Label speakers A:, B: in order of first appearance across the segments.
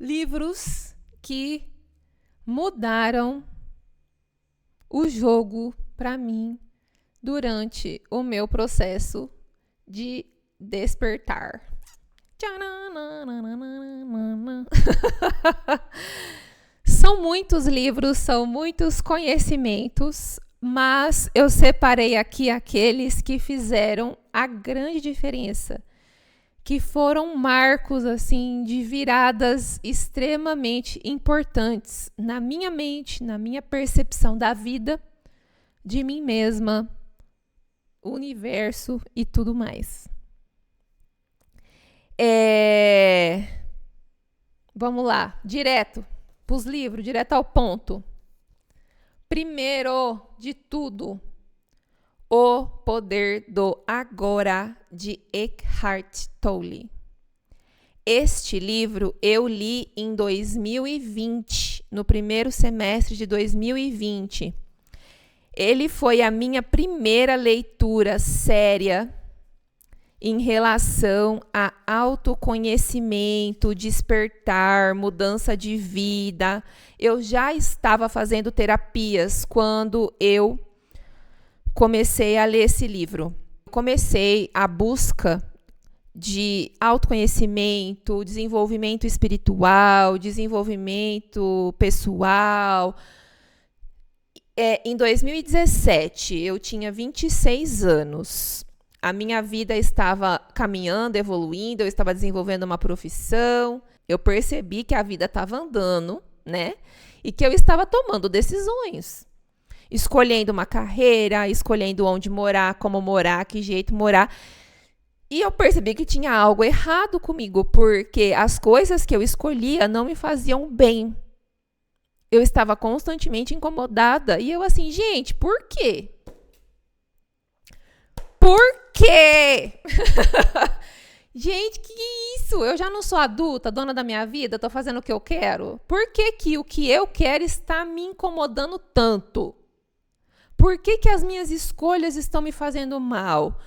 A: livros que mudaram o jogo para mim durante o meu processo de despertar. São muitos livros, são muitos conhecimentos, mas eu separei aqui aqueles que fizeram a grande diferença, que foram marcos assim de viradas extremamente importantes na minha mente, na minha percepção da vida, de mim mesma, universo e tudo mais. Vamos lá, direto para os livros, direto ao ponto. Primeiro de tudo, O Poder do Agora, de Eckhart Tolle. Este livro eu li em 2020, no primeiro semestre de 2020. Ele foi a minha primeira leitura séria em relação a autoconhecimento, despertar, mudança de vida. Eu já estava fazendo terapias quando eu comecei a ler esse livro. Comecei a busca de autoconhecimento, desenvolvimento espiritual, desenvolvimento pessoal. Em 2017, eu tinha 26 anos. A minha vida estava caminhando, evoluindo, eu estava desenvolvendo uma profissão. Eu percebi que a vida estava andando, né? E que eu estava tomando decisões. Escolhendo uma carreira, escolhendo onde morar, como morar, que jeito morar. E eu percebi que tinha algo errado comigo, porque as coisas que eu escolhia não me faziam bem. Eu estava constantemente incomodada. E eu assim, gente, por quê? Por quê? Gente, que isso? Eu já não sou adulta, dona da minha vida, tô fazendo o que eu quero? Por que que o que eu quero está me incomodando tanto? Por que que as minhas escolhas estão me fazendo mal?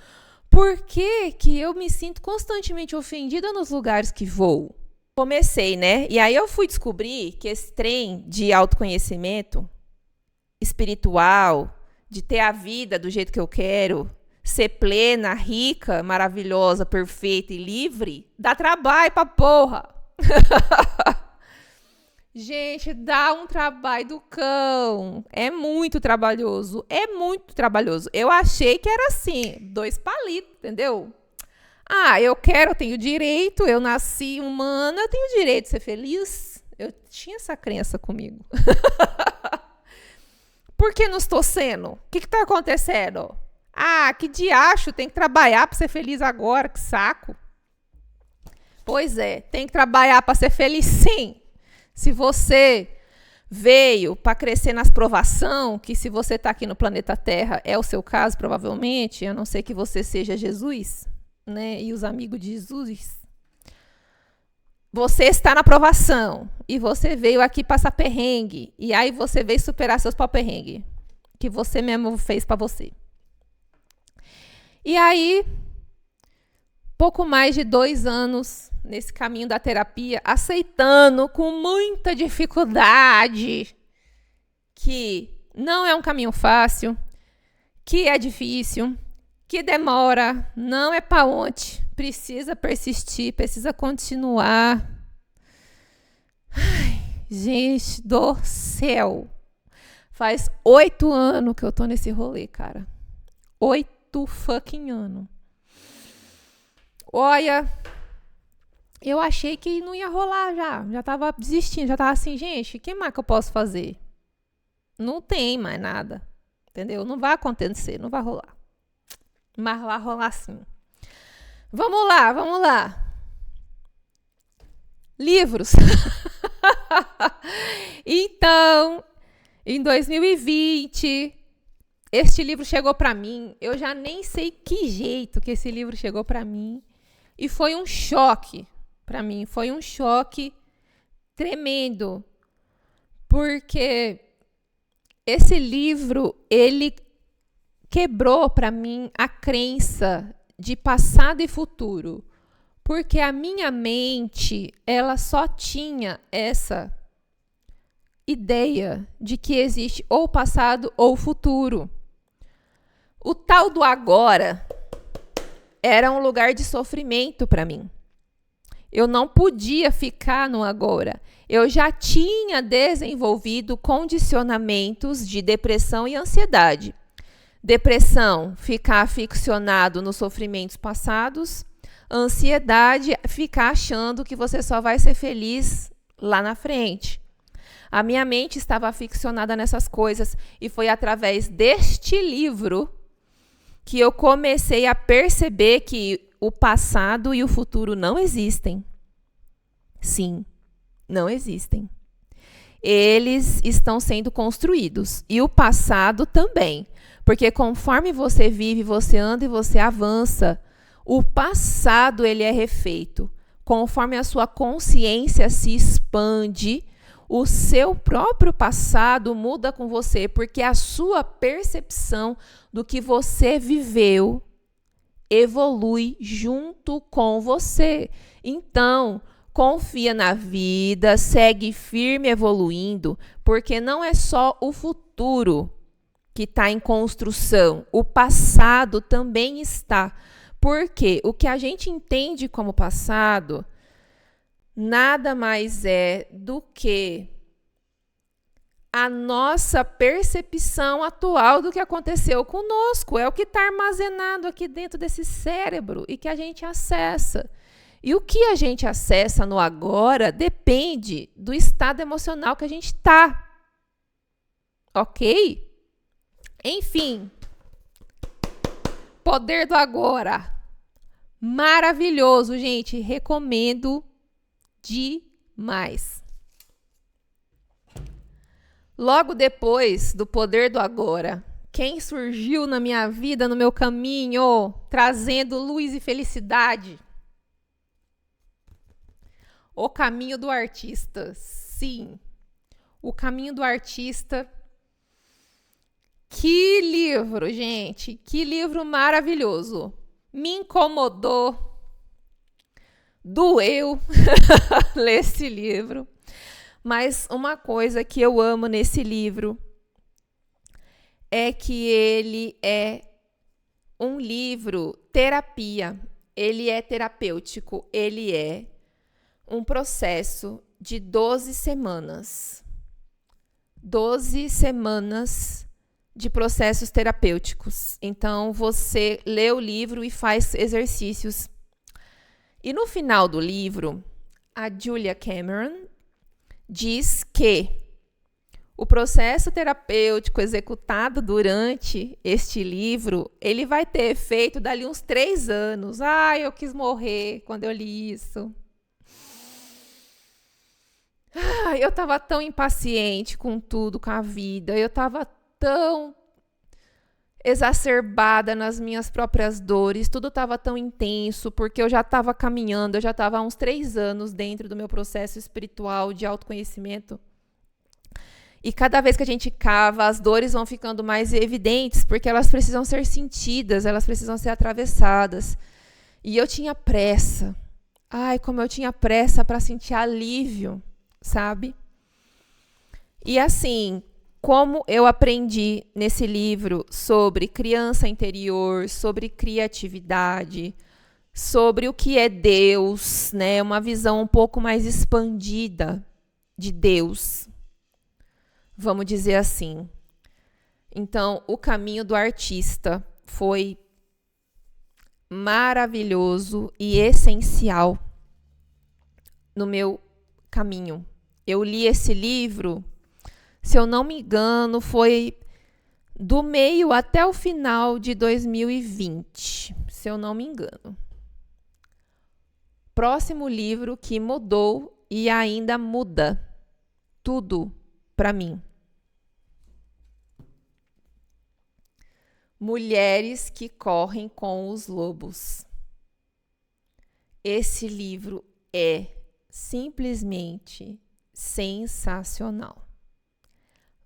A: Por que que eu me sinto constantemente ofendida nos lugares que vou? Comecei, né? E aí eu fui descobrir que esse trem de autoconhecimento espiritual, de ter a vida do jeito que eu quero, ser plena, rica, maravilhosa, perfeita e livre, dá trabalho pra porra. Gente, dá um trabalho do cão. É muito trabalhoso. É muito trabalhoso. Eu achei que era assim, 2 palitos, entendeu? Eu quero, eu tenho direito, eu nasci humana, eu tenho direito de ser feliz. Eu tinha essa crença comigo. Por que não estou sendo? O que está acontecendo? Que diacho, tem que trabalhar para ser feliz agora, que saco. Pois é, tem que trabalhar para ser feliz sim. Se você veio para crescer nas provação, que se você está aqui no planeta Terra, é o seu caso provavelmente, a não ser que você seja Jesus, né? E os amigos de Jesus. Você está na provação e você veio aqui passar perrengue. E aí você veio superar seus próprios perrengues, que você mesmo fez para você. E aí, pouco mais de 2 anos nesse caminho da terapia, aceitando com muita dificuldade que não é um caminho fácil, que é difícil, que demora, não é para ontem, precisa persistir, precisa continuar. Ai, gente do céu, faz 8 anos que eu tô nesse rolê, cara. 8 fucking anos. Olha, eu achei que não ia rolar já tava desistindo, já tava assim, gente, o que mais que eu posso fazer? Não tem mais nada, entendeu? Não vai acontecer, não vai rolar. Mas vai rolar sim. Vamos lá. Livros. Então, em 2020, este livro chegou para mim. Eu já nem sei que jeito que esse livro chegou para mim. E foi um choque para mim. Foi um choque tremendo. Porque esse livro, ele quebrou para mim a crença de passado e futuro. Porque a minha mente, ela só tinha essa ideia de que existe ou passado ou futuro. O tal do agora era um lugar de sofrimento para mim. Eu não podia ficar no agora. Eu já tinha desenvolvido condicionamentos de depressão e ansiedade. Depressão, ficar ficcionado nos sofrimentos passados. Ansiedade, ficar achando que você só vai ser feliz lá na frente. A minha mente estava ficcionada nessas coisas e foi através deste livro que eu comecei a perceber que o passado e o futuro não existem. Sim, não existem. Eles estão sendo construídos. E o passado também. Porque conforme você vive, você anda e você avança, o passado ele é refeito. Conforme a sua consciência se expande, o seu próprio passado muda com você, porque a sua percepção do que você viveu evolui junto com você. Então, confia na vida, segue firme evoluindo, porque não é só o futuro que está em construção, o passado também está. Porque o que a gente entende como passado nada mais é do que a nossa percepção atual do que aconteceu conosco. É o que está armazenado aqui dentro desse cérebro e que a gente acessa. E o que a gente acessa no agora depende do estado emocional que a gente está. Ok? Enfim. Poder do agora. Maravilhoso, gente. Recomendo demais. Logo depois do Poder do Agora, quem surgiu na minha vida, no meu caminho, trazendo luz e felicidade? O Caminho do Artista. Sim, O Caminho do Artista. Que livro, gente. Que livro maravilhoso. Me incomodou. Doeu ler esse livro. Mas uma coisa que eu amo nesse livro é que ele é um livro terapia. Ele é terapêutico. Ele é um processo de 12 semanas. 12 semanas de processos terapêuticos. Então, você lê o livro e faz exercícios. E no final do livro, a Julia Cameron diz que o processo terapêutico executado durante este livro, ele vai ter efeito dali uns 3 anos. Ai, eu quis morrer quando eu li isso. Ai, eu estava tão impaciente com tudo, com a vida. Eu estava tão exacerbada nas minhas próprias dores. Tudo estava tão intenso, porque eu já estava caminhando, eu já estava há uns 3 anos dentro do meu processo espiritual de autoconhecimento. E cada vez que a gente cava, as dores vão ficando mais evidentes, porque elas precisam ser sentidas, elas precisam ser atravessadas. E eu tinha pressa. Ai, como eu tinha pressa para sentir alívio, sabe? E assim, como eu aprendi nesse livro sobre criança interior, sobre criatividade, sobre o que é Deus, né? Uma visão um pouco mais expandida de Deus, vamos dizer assim. Então, O Caminho do Artista foi maravilhoso e essencial no meu caminho. Eu li esse livro, se eu não me engano, foi do meio até o final de 2020, se eu não me engano. Próximo livro que mudou e ainda muda tudo para mim. Mulheres que Correm com os Lobos. Esse livro é simplesmente sensacional.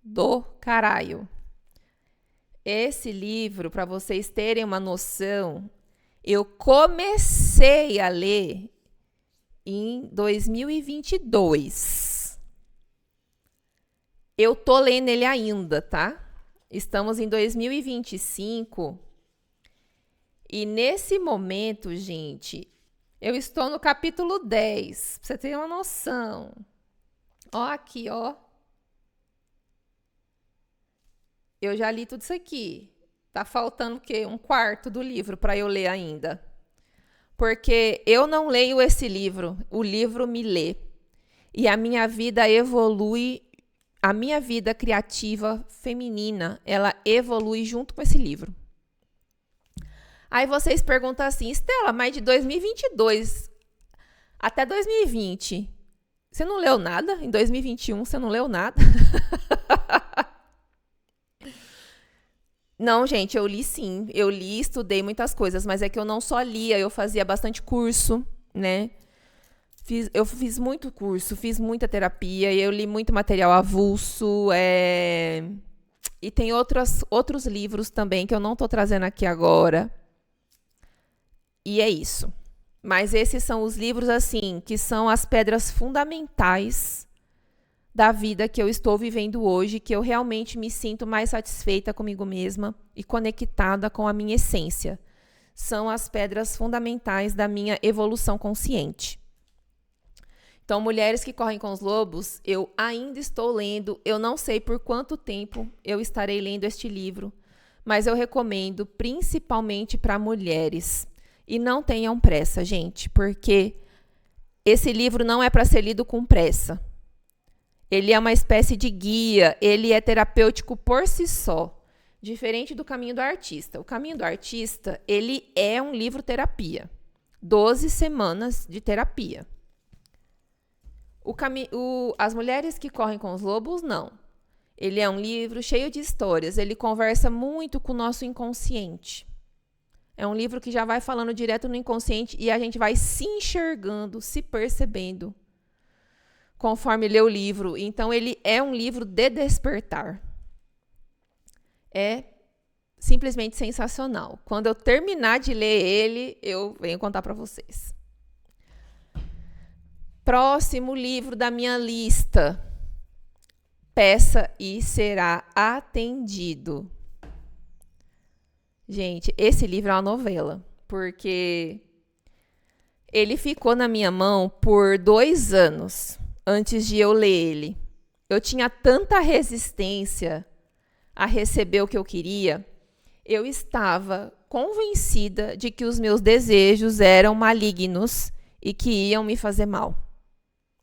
A: Do caralho. Esse livro, para vocês terem uma noção, Eu comecei a ler em 2022. Eu tô lendo ele ainda, tá? Estamos em 2025 e nesse momento, gente, eu estou no capítulo 10, pra você ter uma noção. Ó aqui, ó. Eu já li tudo isso aqui. Tá faltando o quê? Um quarto do livro para eu ler ainda. Porque eu não leio esse livro, o livro me lê. E a minha vida evolui, a minha vida criativa feminina, ela evolui junto com esse livro. Aí vocês perguntam assim, Estela, mas de 2022 até 2020, você não leu nada? Em 2021 você não leu nada? Não, gente, eu li sim. Eu li, estudei muitas coisas, mas é que eu não só lia, eu fazia bastante curso, né? Eu fiz muito curso, fiz muita terapia, eu li muito material avulso, e tem outros livros também que eu não estou trazendo aqui agora. E é isso. Mas esses são os livros, assim, que são as pedras fundamentais da vida que eu estou vivendo hoje, que eu realmente me sinto mais satisfeita comigo mesma e conectada com a minha essência. São as pedras fundamentais da minha evolução consciente. Então, Mulheres que Correm com os Lobos, eu ainda estou lendo, eu não sei por quanto tempo eu estarei lendo este livro, mas eu recomendo principalmente para mulheres. E não tenham pressa, gente, porque esse livro não é para ser lido com pressa. Ele é uma espécie de guia, ele é terapêutico por si só, diferente do Caminho do Artista. O Caminho do Artista, ele é um livro terapia, 12 semanas de terapia. As Mulheres que Correm com os Lobos, não. Ele é um livro cheio de histórias, ele conversa muito com o nosso inconsciente. É um livro que já vai falando direto no inconsciente e a gente vai se enxergando, se percebendo conforme lê o livro. Então, ele é um livro de despertar. É simplesmente sensacional. Quando eu terminar de ler ele, eu venho contar para vocês. Próximo livro da minha lista. Peça e será atendido. Gente, esse livro é uma novela, porque ele ficou na minha mão por 2 anos antes de eu ler ele. Eu tinha tanta resistência a receber o que eu queria, eu estava convencida de que os meus desejos eram malignos e que iam me fazer mal.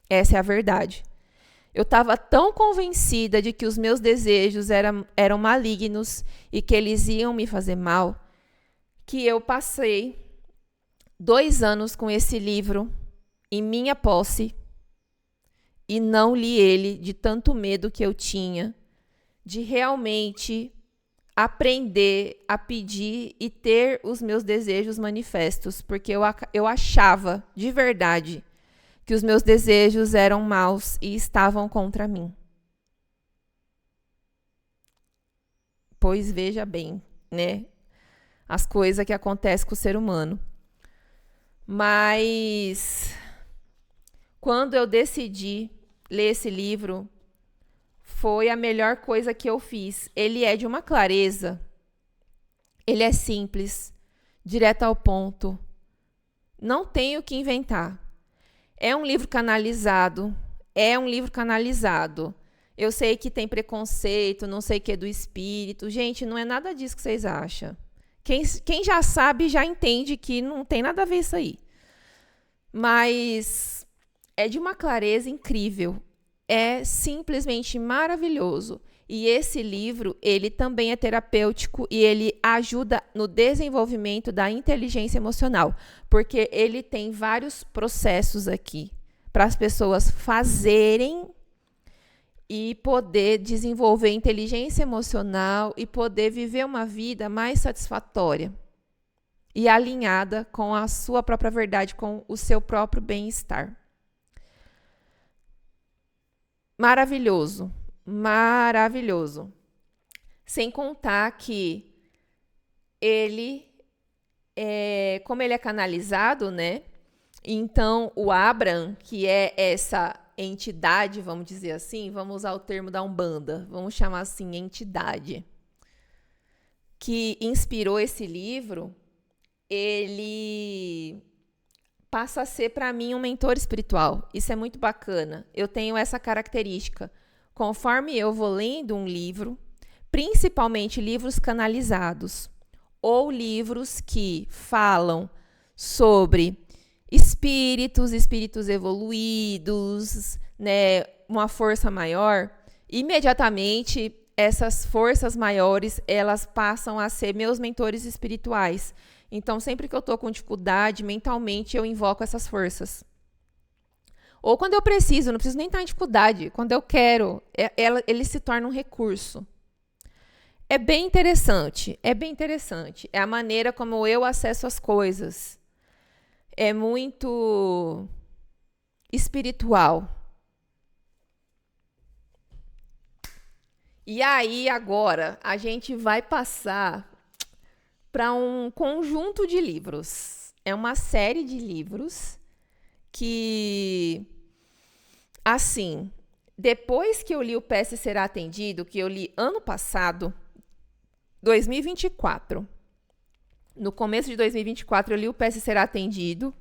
A: Essa é a verdade. Eu estava tão convencida de que os meus desejos eram malignos e que eles iam me fazer mal, que eu passei 2 anos com esse livro em minha posse e não li ele de tanto medo que eu tinha de realmente aprender a pedir e ter os meus desejos manifestos, porque eu achava de verdade que os meus desejos eram maus e estavam contra mim. Pois veja bem, né? As coisas que acontecem com o ser humano. Mas quando eu decidi ler esse livro, foi a melhor coisa que eu fiz. Ele é de uma clareza. Ele é simples, direto ao ponto. Não tenho o que inventar. É um livro canalizado. Eu sei que tem preconceito, não sei o que é do espírito. Gente, não é nada disso que vocês acham. Quem já sabe, já entende que não tem nada a ver isso aí. Mas é de uma clareza incrível. É simplesmente maravilhoso. E esse livro, ele também é terapêutico e ele ajuda no desenvolvimento da inteligência emocional, porque ele tem vários processos aqui para as pessoas fazerem e poder desenvolver inteligência emocional e poder viver uma vida mais satisfatória e alinhada com a sua própria verdade, com o seu próprio bem-estar. Maravilhoso. Maravilhoso. Sem contar que ele como ele é canalizado, né? Então, o Abraham, que é essa entidade, vamos dizer assim, vamos usar o termo da Umbanda, vamos chamar assim, entidade, que inspirou esse livro, ele passa a ser para mim um mentor espiritual. Isso é muito bacana. Eu tenho essa característica. Conforme eu vou lendo um livro, principalmente livros canalizados ou livros que falam sobre espíritos evoluídos, né, uma força maior, imediatamente essas forças maiores, elas passam a ser meus mentores espirituais. Então, sempre que eu estou com dificuldade, mentalmente eu invoco essas forças. Ou quando eu preciso, não preciso nem estar em dificuldade, quando eu quero, ele se torna um recurso. É bem interessante, é bem interessante. É a maneira como eu acesso as coisas. É muito espiritual. E aí, agora, a gente vai passar para um conjunto de livros. É uma série de livros que, assim, depois que eu li o Peça Será Atendido, que eu li ano passado, 2024, no começo de 2024 eu li o Peça Será Atendido,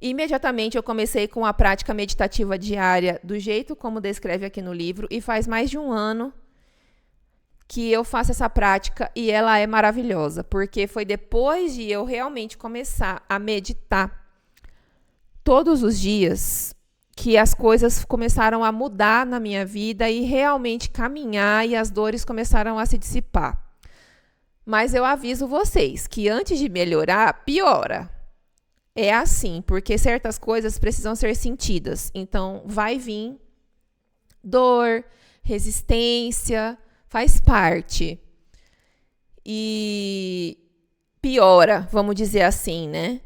A: imediatamente eu comecei com a prática meditativa diária do jeito como descreve aqui no livro, e faz mais de um ano que eu faço essa prática e ela é maravilhosa, porque foi depois de eu realmente começar a meditar todos os dias que as coisas começaram a mudar na minha vida e realmente caminhar e as dores começaram a se dissipar. Mas eu aviso vocês que antes de melhorar, piora. É assim, porque certas coisas precisam ser sentidas. Então, vai vir dor, resistência, faz parte. E piora, vamos dizer assim, né?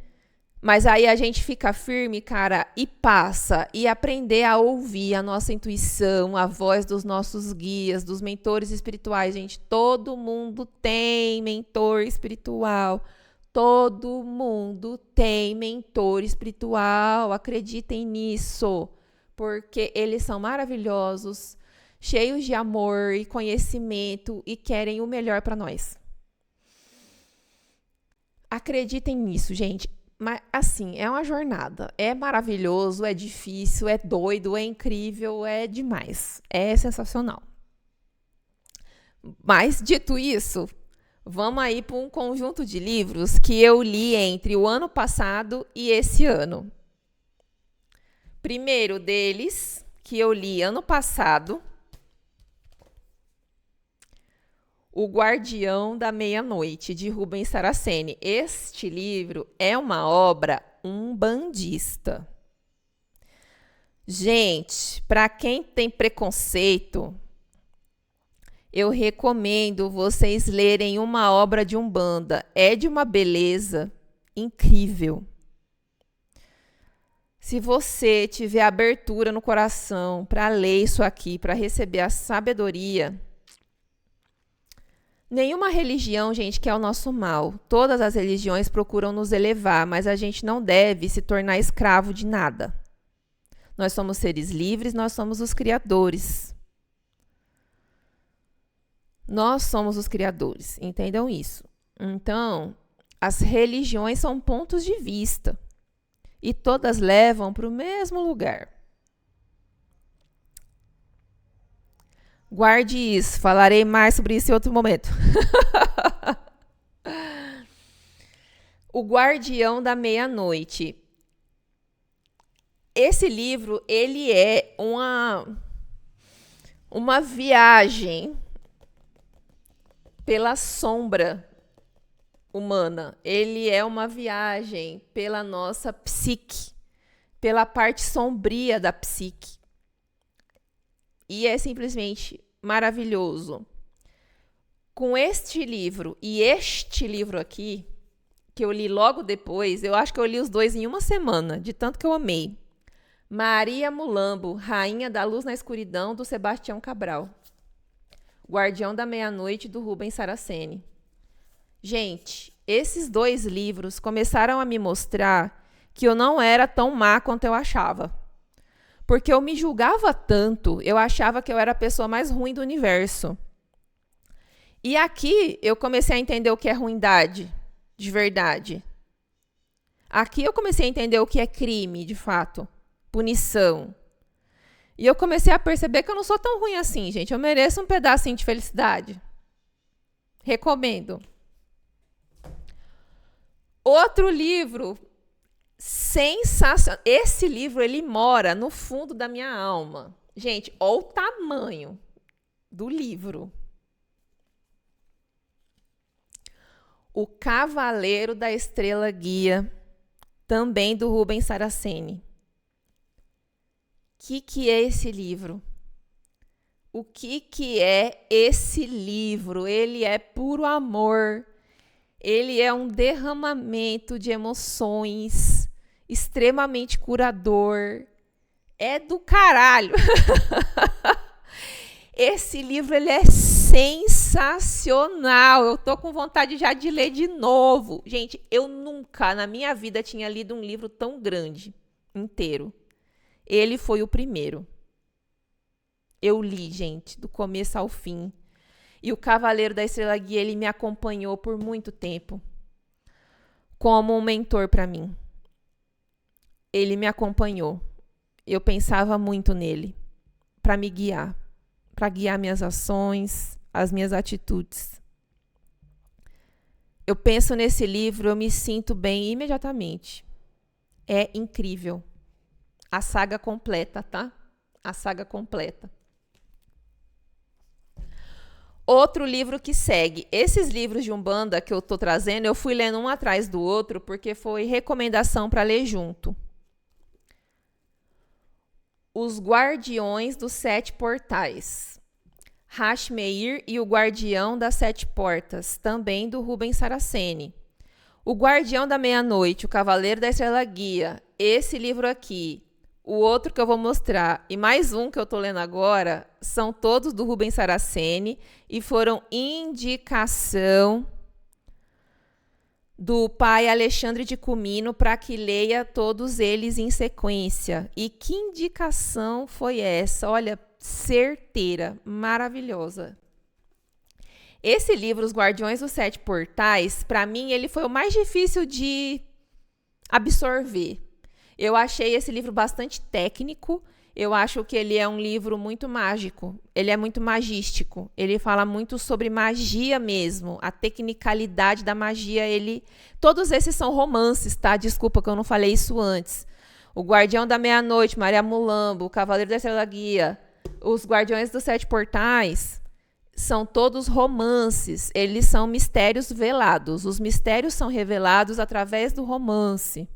A: Mas aí a gente fica firme, cara, e passa. E aprender a ouvir a nossa intuição, a voz dos nossos guias, dos mentores espirituais. Gente, todo mundo tem mentor espiritual. Todo mundo tem mentor espiritual. Acreditem nisso. Porque eles são maravilhosos, cheios de amor e conhecimento e querem o melhor para nós. Acreditem nisso, gente. Mas, assim, é uma jornada. É maravilhoso, é difícil, é doido, é incrível, é demais. É sensacional. Mas, dito isso, vamos aí para um conjunto de livros que eu li entre o ano passado e esse ano. Primeiro deles, que eu li ano passado, O Guardião da Meia-Noite, de Rubens Saraceni. Este livro é uma obra umbandista. Gente, para quem tem preconceito, eu recomendo vocês lerem uma obra de Umbanda. É de uma beleza incrível. Se você tiver abertura no coração para ler isso aqui, para receber a sabedoria, nenhuma religião, gente, quer o nosso mal. Todas as religiões procuram nos elevar, mas a gente não deve se tornar escravo de nada. Nós somos seres livres, nós somos os criadores. Nós somos os criadores, entendam isso. Então, as religiões são pontos de vista e todas levam para o mesmo lugar. Guarde isso, falarei mais sobre isso em outro momento. O Guardião da Meia-Noite. Esse livro, ele é uma viagem pela sombra humana. Ele é uma viagem pela nossa psique, pela parte sombria da psique. E é simplesmente maravilhoso. Com este livro e este livro aqui, que eu li logo depois, eu acho que eu li os dois em uma semana, de tanto que eu amei. Maria Mulambo, Rainha da Luz na Escuridão, do Sebastião Cabral. Guardião da Meia-Noite, do Rubens Saraceni. Gente, esses 2 livros começaram a me mostrar que eu não era tão má quanto eu achava. Porque eu me julgava tanto, eu achava que eu era a pessoa mais ruim do universo. E aqui eu comecei a entender o que é ruindade, de verdade. Aqui eu comecei a entender o que é crime, de fato, punição. E eu comecei a perceber que eu não sou tão ruim assim, gente. Eu mereço um pedacinho de felicidade. Recomendo. Outro livro sensacional. Esse livro, ele mora no fundo da minha alma. Gente, olha o tamanho do livro. O Cavaleiro da Estrela Guia, também do Rubens Saraceni. O que é esse livro? O que é esse livro? Ele é puro amor. Ele é um derramamento de emoções, extremamente curador. É do caralho. Esse livro, ele é sensacional. Eu tô com vontade já de ler de novo. Gente, eu nunca na minha vida tinha lido um livro tão grande, inteiro. Ele foi o primeiro. Eu li, gente, do começo ao fim. E o Cavaleiro da Estrela Guia, ele me acompanhou por muito tempo. Como um mentor para mim. Ele me acompanhou. Eu pensava muito nele. Para me guiar. Para guiar minhas ações, as minhas atitudes. Eu penso nesse livro, eu me sinto bem imediatamente. É incrível. A saga completa, tá? A saga completa. Outro livro que segue. Esses livros de Umbanda que eu tô trazendo, eu fui lendo um atrás do outro, porque foi recomendação para ler junto. Os Guardiões dos 7 Portais. Hashmeir e o Guardião das 7 Portas, também do Rubens Saraceni. O Guardião da Meia-Noite, o Cavaleiro da Estrela Guia. Esse livro aqui. O outro que eu vou mostrar e mais um que eu estou lendo agora são todos do Rubens Saraceni e foram indicação do pai Alexandre de Cumino para que leia todos eles em sequência. E que indicação foi essa? Olha, certeira, maravilhosa. Esse livro, Os Guardiões dos 7 Portais, para mim ele foi o mais difícil de absorver. Eu achei esse livro bastante técnico. Eu acho que ele é um livro muito mágico. Ele é muito magístico. Ele fala muito sobre magia mesmo. A tecnicalidade da magia. Todos esses são romances, tá? Desculpa que eu não falei isso antes. O Guardião da Meia-Noite, Maria Mulambo, o Cavaleiro da Estrela Guia, Os Guardiões dos 7 Portais, são todos romances. Eles são mistérios velados. Os mistérios são revelados através do romance.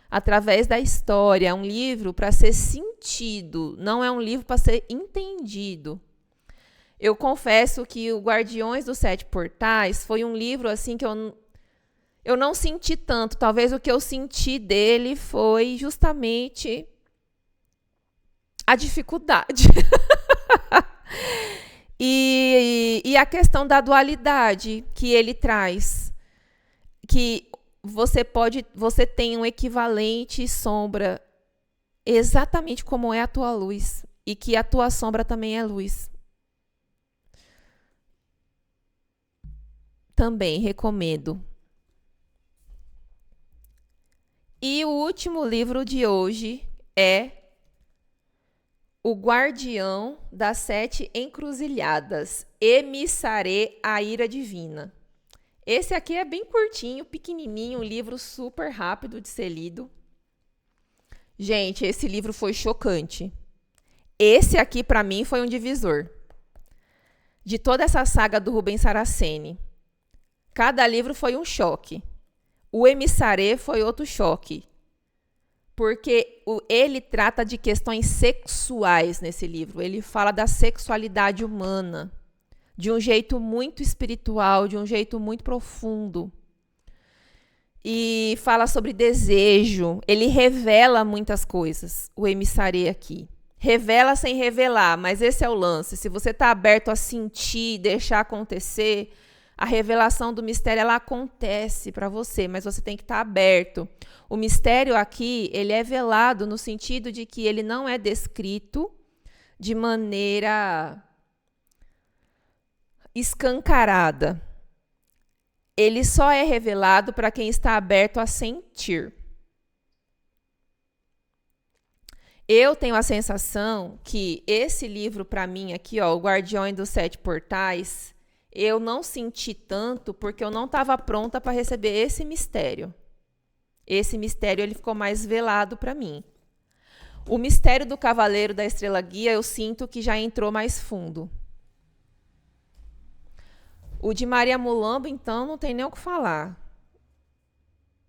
A: Através da história. É um livro para ser sentido, não é um livro para ser entendido. Eu confesso que o Guardiões dos 7 Portais foi um livro assim que eu não senti tanto. Talvez o que eu senti dele foi justamente a dificuldade. e a questão da dualidade que ele traz. Que você tem um equivalente sombra exatamente como é a tua luz e que a tua sombra também é luz. Também recomendo. E o último livro de hoje é O Guardião das 7 Encruzilhadas, Emissaré, a Ira Divina. Esse aqui é bem curtinho, pequenininho, um livro super rápido de ser lido. Gente, esse livro foi chocante. Esse aqui, para mim, foi um divisor. De toda essa saga do Rubens Saraceni. Cada livro foi um choque. O Emissaré foi outro choque. Porque ele trata de questões sexuais nesse livro. Ele fala da sexualidade humana. De um jeito muito espiritual, de um jeito muito profundo. E fala sobre desejo. Ele revela muitas coisas, o Emissaré aqui. Revela sem revelar, mas esse é o lance. Se você está aberto a sentir, deixar acontecer, A revelação do mistério, ela acontece para você, mas você tem que estar aberto. O mistério aqui, ele é velado no sentido de que ele não é descrito de maneira escancarada. Ele só é revelado para quem está aberto a sentir. Eu tenho a sensação que esse livro, para mim, aqui, ó, O Guardião dos Sete Portais, eu não senti tanto porque eu não estava pronta para receber esse mistério. Esse mistério ele ficou mais velado para mim. O mistério do Cavaleiro da Estrela Guia, eu sinto que já entrou mais fundo. O de Maria Mulamba, então, não tem nem o que falar.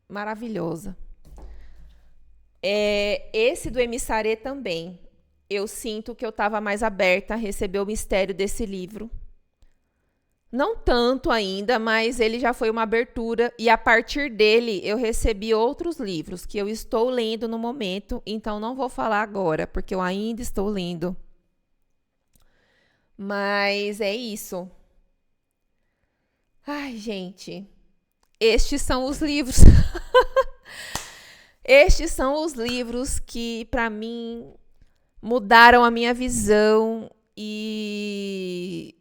A: Maravilhosa. Esse do Emissarê também. Eu sinto que eu estava mais aberta a receber o mistério desse livro. Não tanto ainda, mas ele já foi uma abertura. E a partir dele, eu recebi outros livros que eu estou lendo no momento. Então, não vou falar agora, porque eu ainda estou lendo. Mas é isso. Ai, gente. Estes são os livros. Estes são os livros que, para mim, mudaram a minha visão e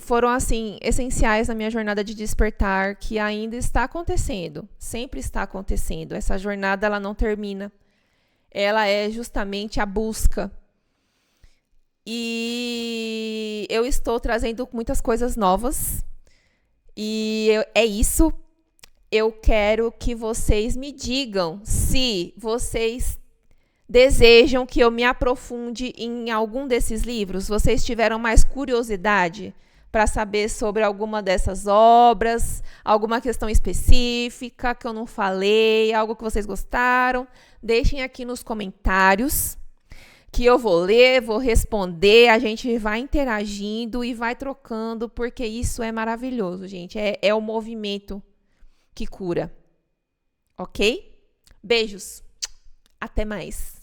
A: foram assim essenciais na minha jornada de despertar, que ainda está acontecendo, sempre está acontecendo. Essa jornada ela não termina. Ela é justamente a busca. E eu estou trazendo muitas coisas novas. E é isso. Eu quero que vocês me digam se vocês desejam que eu me aprofunde em algum desses livros. Vocês tiveram mais curiosidade para saber sobre alguma dessas obras, alguma questão específica que eu não falei, algo que vocês gostaram? Deixem aqui nos comentários, que eu vou ler, vou responder, a gente vai interagindo e vai trocando, porque isso é maravilhoso, gente. É o movimento que cura. Ok? Beijos. Até mais.